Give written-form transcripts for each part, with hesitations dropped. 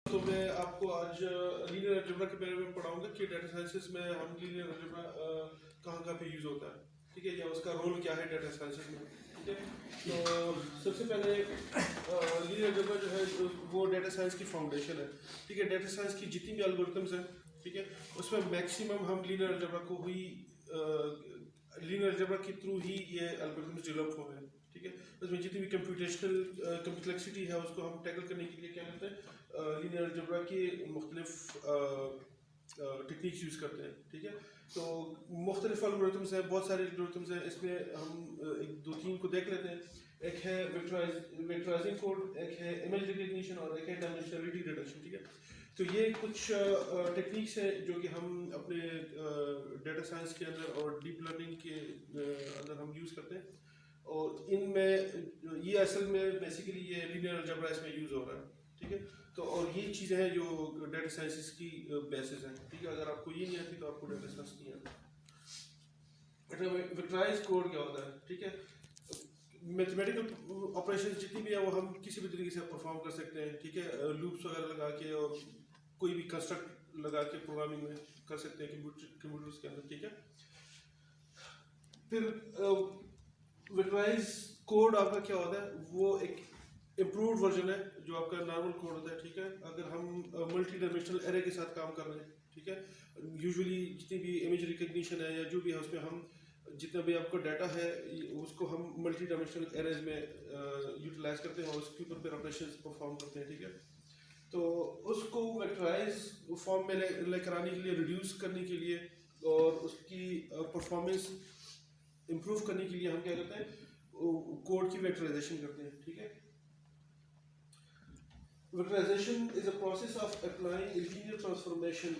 तो मैं आपको आज लीनियर अलजेब्रा के बारे में पढ़ाऊंगा कि डाटा साइंसेस में हम लीनियर अलजेब्रा कहाँ कहाँ पे यूज़ होता है, ठीक है, या उसका रोल क्या है डाटा साइंसेस में, ठीक है। तो सबसे पहले लीनियर अलजेब्रा जो है वो डाटा साइंस की फाउंडेशन है, ठीक है। डाटा साइंस की जितनी भी एल्गोरिथम्स हैं, ठीक है, उसमें मैक्सिमम हम लीनियर अलजेब्रा को ही लीनियर अलजेब्रा के थ्रू ही ये एल्गोरिथम्स डेवलप हो रहे हैं, ठीक है। उसमें जितनी भी कंप्यूटेशनल कम्प्लेक्सिटी है उसको हम टैकल करने के लिए क्या करते हैं, लीनियर अलजेब्रा के मुख्तलिफ टेक्निक्स यूज़ करते हैं, ठीक है। तो मुख्तलिफ एल्गोरिथम्स हैं, बहुत सारे एल्गोरिथम्स हैं। इसमें हम एक दो तीन को देख लेते हैं। एक है वेक्टराइजिंग कोड, एक है इमेज रिकग्निशन और एक है डायमेंशनलिटी रिडक्शन, ठीक है। तो ये कुछ टेक्निक्स हैं जो कि हम अपने डाटा साइंस के अंदर और डीप लर्निंग के अंदर हम यूज़ करते हैं। और इनमें ये असल में बेसिकली ये लीनियर अलजेब्रा इसमें यूज़ हो रहा है, ठीक है। तो और ये चीज़ें हैं जो डाटा साइंसेस की बेसिस हैं, ठीक है। अगर आपको ये नहीं आती तो आपको डाटा साइंस नहीं आता। वेक्टराइज कोड क्या होता है, ठीक है। मैथमेटिकल ऑपरेशन जितनी भी है वो हम किसी भी तरीके से परफॉर्म कर सकते हैं, ठीक है। लूप्स वगैरह लगा के और कोई भी कंस्ट्रक्ट लगा के प्रोग्रामिंग में कर सकते हैं कंप्यूटर्स के अंदर, ठीक है। फिर वेक्टराइज कोड आपका क्या होता है, वो एक इम्प्रूव्ड वर्जन है जो आपका नॉर्मल कोड होता है, ठीक है। अगर हम मल्टी डायमेंशनल एरे के साथ काम कर रहे हैं, ठीक है। यूजुअली जितनी भी इमेज रिकग्निशन है या जो भी है उसमें हम जितना भी आपका डाटा है उसको हम मल्टी डायमेंशनल एरेज में यूटिलाइज करते हैं और उसके ऊपर फिर ऑपरेशंस परफॉर्म करते हैं, ठीक है। तो उसको वेक्टराइज फॉर्म में लेकर आने के लिए, रिड्यूस करने के लिए और उसकी परफॉर्मेंस इम्प्रूव करने के लिए हम क्या करते हैं, कोड की वेक्टराइजेशन करते हैं, ठीक है। Vectorization is a process of applying a linear transformation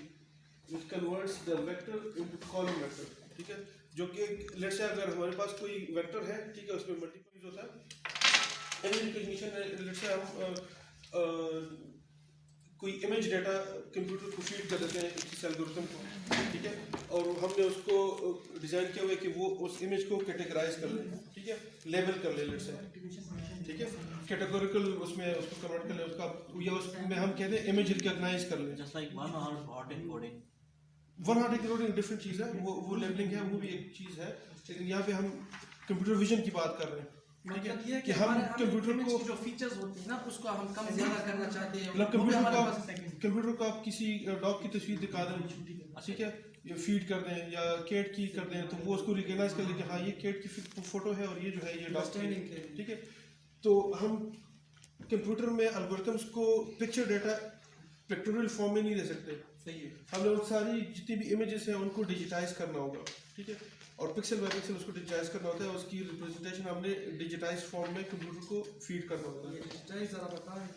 which converts the vector into column vector, ठीक है। जो कि लेट्स से अगर हमारे पास कोई वेक्टर है, ठीक है, उसमें मल्टीपल यूज होता है। इमेज रिकग्निशन है, लेट्स से हम कोई इमेज डाटा कंप्यूटर को फीड कर देते हैं किसी एल्गोरिथम को, ठीक है। और हमने उसको डिज़ाइन किया हुआ है कि वो उस इमेज को कैटेगराइज कर ले, ठीक है, लेबल कर ले, लेट्स से, ठीक है, कैटेगोरिकल उसमें उसको कन्वर्ट कर ले, उसका या उसमें हम कहते हैं इमेज रिकॉग्नाइज कर ले। Just like one hot encoding. One hot encoding different चीज़ है, वो लेबलिंग है, वो भी एक चीज़ है। लेकिन यहाँ पे हम कंप्यूटर विजन की बात कर रहे हैं, मतलब ये कि हम कंप्यूटर को जो फीचर्स होती है ना उसको हम कम ज्यादा करना चाहते हैं, मतलब वो भी हमारे पास technique है। कंप्यूटर को आप किसी डॉग की तस्वीर दिखा दें, ठीक है, या फीड कर दें या कैट की कर दें, तो वो उसको रिकॉग्नाइज कर ले कि हाँ ये कैट की फोटो है और ये जो है ये डॉग की, ठीक है। तो हम कंप्यूटर में एल्गोरिथम्स को पिक्चर डाटा पिक्टोरियल फॉर्म में नहीं दे सकते, सही है। हमने उन सारी जितनी भी इमेजेस हैं उनको डिजिटाइज करना होगा, ठीक है। और पिक्सल बाय पिक्सल उसको डिजिटाइज करना होता है, उसकी रिप्रेजेंटेशन हमने डिजिटाइज फॉर्म में कंप्यूटर को फीड करना होता है। डिजिटाइज जरा बताएं।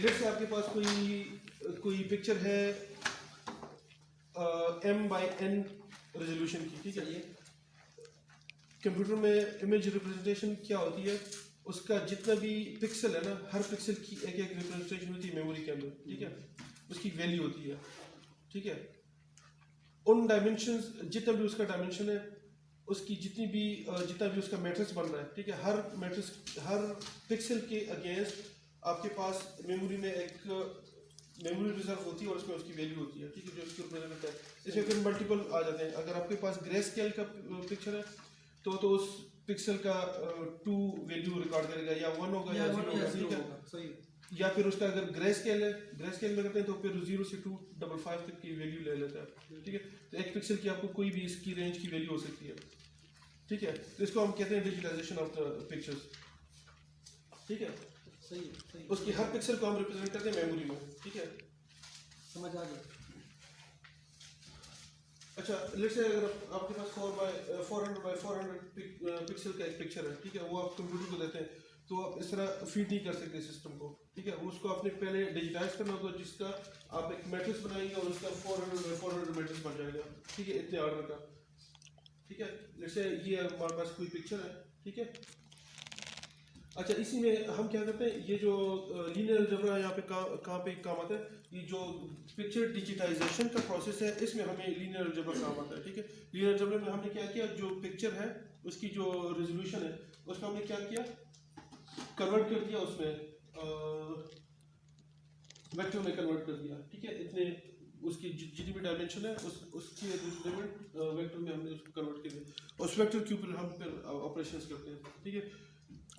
लेट्स से आपके पास कोई पिक्चर है m/n रेजोल्यूशन की, ठीक है। कंप्यूटर में इमेज रिप्रेजेंटेशन क्या होती है, उसका जितना भी पिक्सल है ना, हर पिक्सल की एक एक रिप्रेजेंटेशन होती है मेमोरी के अंदर, ठीक है। उसकी वैल्यू होती है, ठीक है। उन डायमेंशंस, जितना भी उसका डायमेंशन है, उसकी जितना भी उसका मैट्रिक्स बन रहा है, ठीक है, हर मैट्रिक्स हर पिक्सल के अगेंस्ट आपके पास मेमोरी में एक मेमोरी रिजर्व होती है और उसमें उसकी वैल्यू होती है, ठीक है, जो उसके ऊपर होता है। इसमें फिर मल्टीपल आ जाते हैं। अगर आपके पास ग्रे स्केल का पिक्चर है तो उस पिक्सल का 2 वैल्यू रिकॉर्ड करेगा, या 1 होगा या 0 होगा, ठीक है, सही है। या फिर उसका अगर ग्रे स्केल है, ग्रे स्केल में करते हैं तो फिर 0 से 255 तक की वैल्यू ले लेता है, ठीक है। तो एक पिक्सल की आपको कोई भी इसकी रेंज की वैल्यू हो सकती है, ठीक है। तो इसको हम कहते हैं डिजिटाइजेशन ऑफ द पिक्चर्स, ठीक है। सही है, सही है। उसकी हर पिक्सल को हम रिप्रेजेंट करते हैं मेमोरी में, ठीक है। समझ आ गया। अच्छा, लेट्स से अगर आपके पास 400 पिक्सल का एक पिक्चर है, ठीक है, वो आप कंप्यूटर को देते हैं तो आप इस तरह फीड नहीं कर सकते सिस्टम को, ठीक है। उसको आपने पहले डिजिटाइज करना होगा, जिसका आप एक मैट्रिक्स बनाएंगे और उसका 400 मैट्रिक्स बन जाएगा, ठीक है, इतने ऑर्डर का, ठीक है। लेट्स से ये हमारे पास कोई पिक्चर है, ठीक है। अच्छा, इसी में हम क्या करते हैं, ये जो लीनियर अलजेब्रा यहाँ पे कहाँ पे काम आता है, ये जो पिक्चर डिजिटाइजेशन का प्रोसेस है, इसमें हमें लीनियर अलजेब्रा काम आता है, ठीक है। लीनियर अलजेब्रा में हमने क्या किया, जो पिक्चर है उसकी जो रेजोल्यूशन है उसका हमने क्या किया, कन्वर्ट कर दिया उसमें वेक्टर में कन्वर्ट कर दिया, ठीक है। इतने उसकी जितनी भी डायमेंशन है उसकी एलिमेंट वेक्टर में हमने उसको कन्वर्ट कर दिया। उस वेक्टर के ऊपर हम फिर ऑपरेशंस करते हैं, ठीक है।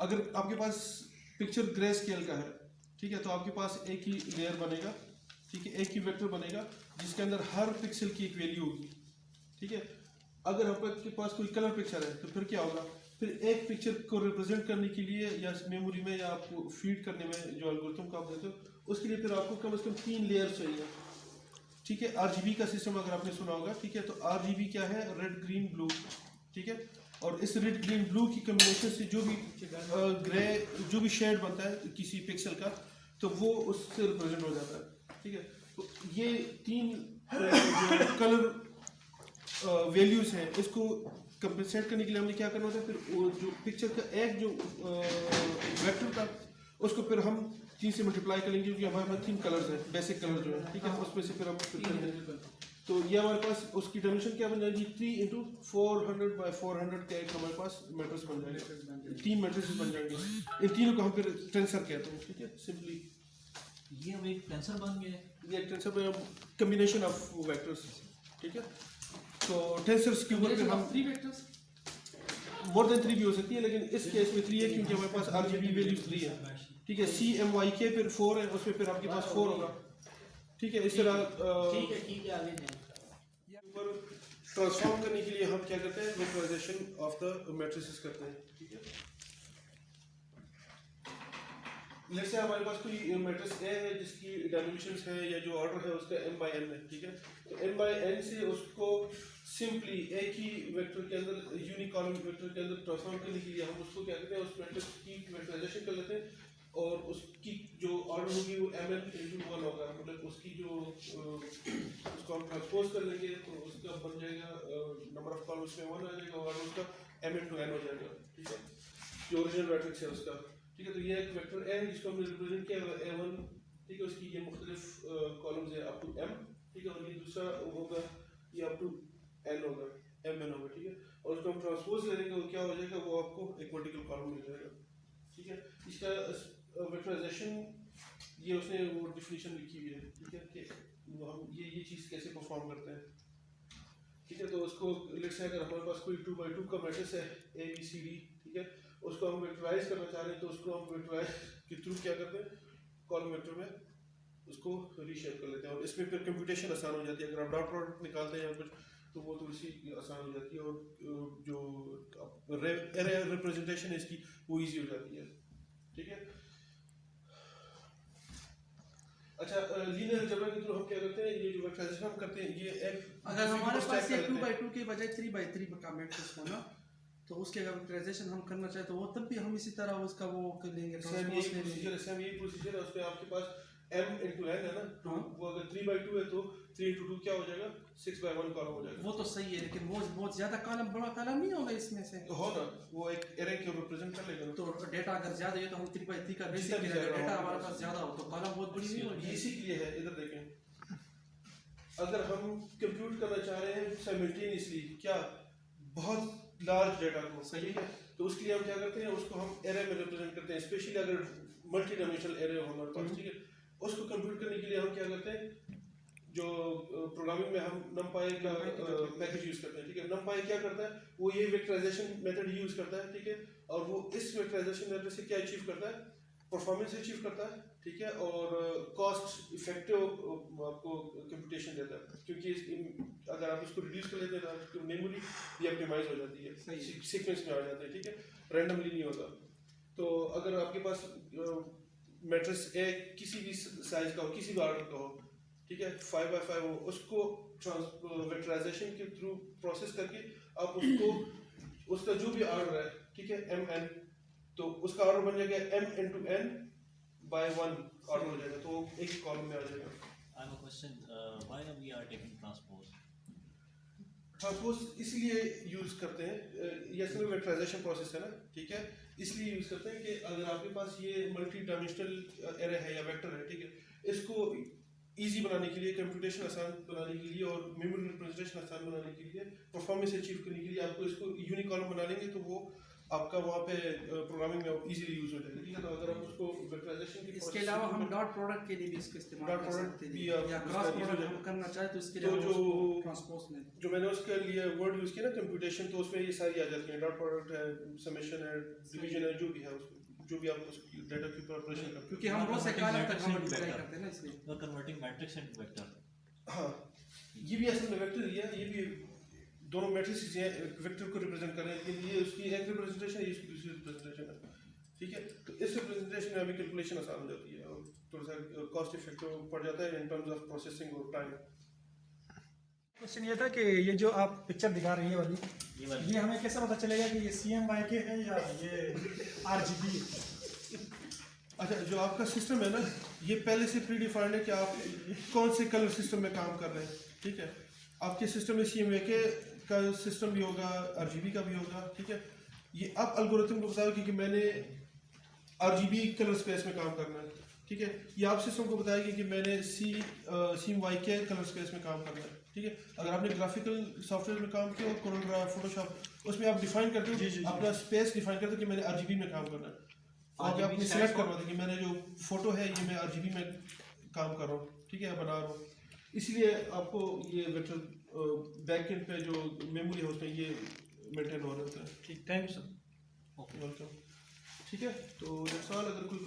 अगर आपके पास पिक्चर ग्रे स्केल का है, ठीक है, तो आपके पास एक ही लेयर बनेगा, ठीक है, एक ही वेक्टर बनेगा जिसके अंदर हर पिक्सल की एक वैल्यू होगी, ठीक है। अगर आपके पास कोई कलर पिक्चर है तो फिर क्या होगा, फिर एक पिक्चर को रिप्रेजेंट करने के लिए या मेमोरी में या आपको फीड करने में जो एल्गोरिथम का आप देते हो उसके लिए फिर आपको कम से कम 3 लेयर चाहिए, ठीक है। RGB का सिस्टम अगर आपने सुना होगा, ठीक है, तो RGB क्या है, रेड ग्रीन ब्लू, ठीक है। और इस रेड ग्रीन ब्लू की कम्बिनेशन से जो भी ग्रे जो भी शेड बनता है किसी पिक्सल का तो वो उससे रिप्रेजेंट हो जाता है, ठीक है। तो ये 3 जो कलर वैल्यूज हैं इसको कंपेंसेट करने के लिए हमने क्या करना होता है, फिर वो जो पिक्चर का एक जो वेक्टर था उसको फिर हम 3 से मल्टीप्लाई करेंगे क्योंकि हमारे पास 3 कलर्स हैं, बेसिक कलर जो है, ठीक है, उसमें से फिर हम फिर करेंगे। तो ये हमारे पास उसकी डायमेंशन क्या बन जाएगी, 3 × 400 × 400 का एक हमारे पास मैट्रिक्स बन जाएगा, 3 मैट्रिक्स बन जाएंगे। इन तीनों को हम फिर टेंसर कहते हैं, ठीक है, सिंपली ये अब एक टेंसर बन गया है। ये एक टेंसर में कम्बिनेशन ऑफ वेक्टर्स, ठीक है। तो टेंसर्स के ऊपर फिर हम 3 वेक्टर्स मोर देन 3 भी हो सकती है, लेकिन इस केस में 3 है क्योंकि हमारे पास RGB वैल्यूज 3 है, ठीक है। CMYK फिर 4 है, उसमें फिर आपके पास 4 होगा, ठीक है। इस तरह ठीक है आगे जाएं। ऊपर ट्रांसफॉर्म करने के लिए हम क्या करते हैं, वेक्टराइजेशन ऑफ द मैट्रिसेस करते हैं, ठीक है। जैसे हमारे पास कोई मैट्रिक्स A है जिसकी डायमेंशंस है या जो ऑर्डर है उसका m/n है, ठीक है। तो m/n से उसको सिंपली एक ही वेक्टर के अंदर यूनिक कॉलम वेक्टर के अंदर ट्रांसफॉर्म करने के लिए हम उसको क्या करते हैं, उस मैट्रिक्स की वेक्टराइजेशन कर लेते हैं और उसकी जो ऑर्डर होगी वो mn × 1 होगा, मतलब उसकी जो उसको हम ट्रांसपोज कर लेंगे तो उसका बन जाएगा नंबर ऑफ कॉलम्स में 1 आ जाएगा और उसका m × n हो जाएगा, ठीक है, जो ओरिजिनल मैट्रिक्स है उसका, ठीक है। तो ये एक वेक्टर n जिसको हमने रिप्रेजेंट किया है a1, ठीक है, उसकी ये मुख्तलिफ कॉलम्स है अप टू m, ठीक है, और ये दूसरा होगा ये अप टू n होगा, mn होगा, ठीक है। और उसको हम ट्रांसपोज करेंगे वो क्या हो जाएगा, वो आपको एक वर्टिकल कॉलम मिल जाएगा, ठीक है। इसका वेक्टराइजेशन ये उसने वो डेफिनेशन लिखी हुई है, ठीक है, कि हम ये चीज़ कैसे परफॉर्म करते हैं, ठीक है। तो उसको लेट्स से अगर हमारे पास कोई 2x2 का मैट्रिक्स है ABCD, ठीक है, उसको हम वेक्टराइज करना चाह रहे हैं तो उसको हम वेक्टराइज के थ्रू क्या करते हैं, कॉलम वेक्टर में उसको रीशेप कर लेते हैं और इसमें फिर कंप्यूटेशन आसान हो जाती है। अगर आप डॉट प्रोडक्ट निकालते हैं या कुछ तो वो थोड़ी सी आसान हो जाती है और जो एरे रिप्रेजेंटेशन है इसकी वो ईजी हो जाती है, ठीक है। अच्छा, लीनियर अलजेब्रा के थ्रू हम क्या करते हैं, ये जो वेक्टराइजेशन हम करते हैं ये एक अगर हमारे पास ये 2x2 के बजाय 3x3 का मैट्रिक्स हो ना तो उसके अगर वेक्टराइजेशन हम करना चाहे तो वो तब भी हम इसी तरह उसका वो कर लेंगे, ट्रांसपोज ले लेंगे। सेम यही प्रोसीजर है, उसमें आपके पास m × n है ना, तो हाँ। वो अगर 3x2 है तो 3 × 2 क्या हो जाएगा, 6/1 कॉलम हो जाएगा। वो तो सही है लेकिन वो बहुत ज्यादा कॉलम बड़ा कॉलम नहीं होगा इसमें से, तो हो ना, वो एक एरे को रिप्रेजेंट कर लेगा ना। तो डेटा अगर ज्यादा है तो हम 3x3 का बेसिक जितना भी करेंगे, ज्यादा डेटा हो, हमारे पास ज्यादा हो तो कॉलम बहुत बड़ी नहीं होगी। इसी के लिए है, इधर देखें, अगर हम कंप्यूट करना चाह रहे हैं साइमल्टेनियसली क्या बहुत लार्ज डेटा को, सही है, तो उसके लिए हम क्या करते हैं, उसको हम एरे में रिप्रेजेंट करते हैं, स्पेशली अगर मल्टी डायमेंशनल एरे हो हमारे पास, ठीक है। उसको कंप्यूट करने के लिए हम क्या करते हैं, जो प्रोग्रामिंग में हम numpy का पैकेज यूज करते हैं, ठीक है। numpy क्या करता है, वो ये वेक्टराइजेशन मेथड यूज करता है, ठीक है, और वो इस वेक्टराइजेशन मेथड से क्या अचीव करता है, परफॉर्मेंस अचीव करता है, ठीक है, और कॉस्ट इफेक्टिव आपको कंप्यूटेशन देता है, क्योंकि अगर आप इसको रिड्यूस कर लेते हैं तो मेमोरी भी ऑप्टिमाइज हो जाती है, सीक्वेंस में आ जाता है, ठीक है, रैंडमली नहीं होता। तो अगर आपके पास मैट्रिक्स ए किसी भी साइज का हो, किसी भी ऑर्डर का हो, ठीक है, 5x5 हो, उसको वेक्टराइजेशन के थ्रू प्रोसेस करके आप उसको उसका जो भी ऑर्डर है, ठीक है, mn, तो उसका ऑर्डर बन जाएगा m × n/1 ऑर्डर हो जाएगा, तो एक ही कॉलम में आ जाएगा। I have a question. Why we are taking transpose? Transpose इसलिए यूज करते हैं, ये असल में वेक्टराइजेशन प्रोसेस है ना, ठीक है, इसलिए यूज करते हैं कि अगर आपके पास ये मल्टी डायमेंशनल एरे है या वेक्टर है, ठीक है, इसको इजी बनाने के लिए, कंप्यूटेशन आसान बनाने के लिए और मेमोरी रिप्रेजेंटेशन आसान बनाने के लिए, परफॉर्मेंस अचीव करने के लिए आपको इसको यूनिक कॉलम बना लेंगे तो वो आपका वहाँ पे प्रोग्रामिंग में इजीली यूज हो जाएगा, ठीक है। तो अगर आप उसको वेक्टराइजेशन की इसके अलावा हम डॉट प्रोडक्ट के लिए भी इसको इस्तेमाल डॉट कर प्रोडक्ट सकते भी हैं, आप या उसका क्रॉस use हो प्रोडक्ट जाएगा। हम करना चाहे तो इसके तो लिए जो ट्रांसपोज में जो मैंने उसके लिए वर्ड यूज किया ना कंप्यूटेशन, तो उसमें ये सारी आ जाती है, डॉट प्रोडक्ट है, समेशन है, डिवीजन है, जो भी है उसको, जो भी आप डेटा की प्रिपरेशन करते क्योंकि हम रोज से कालम तक हम Converting ट्राई vector. करते हैं ना, इसलिए You are converting matrix into vector. हैं। हाँ, ये भी असल में वेक्टर ही है, ये भी दोनों मैट्रिसेस हैं, वेक्टर को रिप्रेजेंट कर रहे हैं, लेकिन ये उसकी एक रिप्रेजेंटेशन है, ये उसकी दूसरी रिप्रेजेंटेशन है, ठीक है। तो इस रिप्रेजेंटेशन में अभी कैलकुलेशन आसान हो जाती है और थोड़ा सा कॉस्ट इफेक्टिव पड़ जाता है इन टर्म्स ऑफ प्रोसेसिंग और टाइम। क्वेश्चन ये था कि ये जो आप पिक्चर दिखा रही है वाली, ये वाली ये हमें कैसे पता चलेगा कि ये CMYK है या ये RGB है? अच्छा, जो आपका सिस्टम है ना, ये पहले से प्री डिफाइंड है कि आप कौन से कलर सिस्टम में काम कर रहे हैं, ठीक है। आपके सिस्टम में CMYK का सिस्टम भी होगा, RGB का भी होगा, ठीक है। ये अब एल्गोरिथम को बताओ कि मैंने RGB कलर स्पेस में काम करना है, ठीक है। ये आप सिस्टम को बताएगी कि मैंने CMYK कलर स्पेस में काम करना है, ठीक है। अगर आपने ग्राफिकल सॉफ्टवेयर में काम किया, कोरोग्राफ, फोटोशॉप, उसमें आप डिफाइन करते हो, अपना स्पेस डिफाइन करते हो कि मैंने RGB में काम करना है, और आपने सिलेक्ट करवा दें कि मैंने जो फोटो है ये मैं RGB में काम कर रहा हूँ, ठीक है, बना रहा हूँ। इसलिए आपको ये वेक्टर बैकएंड पे जो मेमोरी है उसमें ये मेंटेन हो रहा होता है। ठीक, थैंक यू सर। वेलकम, ठीक है। तो अगर कोई